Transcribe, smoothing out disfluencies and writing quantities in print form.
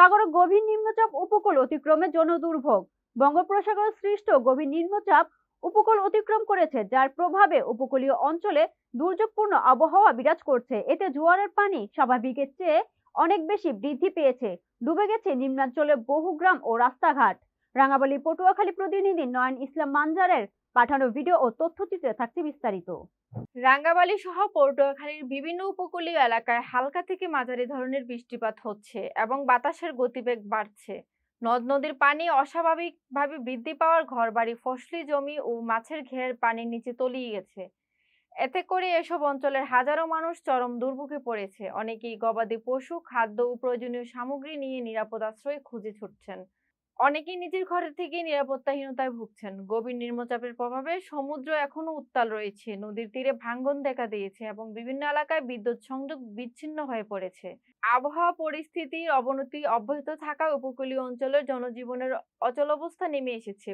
সাগরে গভীর নিম্নচাপ উপকূল অতিক্রমে জনদুর্ভোগ। বঙ্গোপসাগরে সৃষ্ট গভীর নিম্নচাপ উপকূল অতিক্রম করেছে, যার প্রভাবে উপকূলীয় অঞ্চলে দুর্যোগপূর্ণ আবহাওয়া বিরাজ করছে। এতে জোয়ারের পানি স্বাভাবিকের চেয়ে অনেক বেশি বৃদ্ধি পেয়েছে। ডুবে গেছে নিম্নাঞ্চলের বহু গ্রাম ও রাস্তাঘাট। রাঙাবালি পটুয়াখালী প্রতিনিধি নয়ন ইসলাম মানজারের পাঠানো ভিডিও ও তথ্যচিত্রে থাকছে বিস্তারিত। রাঙ্গামালী সহ পটুয়াখালীর বিভিন্ন উপকূলীয় এলাকায় হালকা থেকে মাঝারি ধরনের বৃষ্টিপাত হচ্ছে এবং বাতাসের গতিবেগ বাড়ছে। নদ নদীর পানি অস্বাভাবিকভাবে বৃদ্ধি পাওয়ার ঘরবাড়ি, ফসলি জমি ও মাছের ঘের পানির নিচে তলিয়ে গেছে। এতে করে এসব অঞ্চলের হাজারো মানুষ চরম দুর্ভোগে পড়েছে। অনেকেই গবাদি পশু, খাদ্য ও প্রয়োজনীয় সামগ্রী নিয়ে নিরাপদ আশ্রয় খুঁজে ছুটছেন। অনেকেই নিজের ঘরের থেকে নিরাপত্তাহীনতায় ভুগছেন। গভীর নিম্নচাপের প্রভাবে সমুদ্র এখনো উত্তাল রয়েছে, নদীর তীরে ভাঙ্গন দেখা দিয়েছে এবং বিভিন্ন এলাকায় বিদ্যুৎ সংযোগ বিচ্ছিন্ন হয়ে পড়েছে। আবহাওয়া পরিস্থিতির অবনতি অব্যাহত থাকায় উপকূলীয় অঞ্চলের জনজীবনের অচলাবস্থা নেমে এসেছে।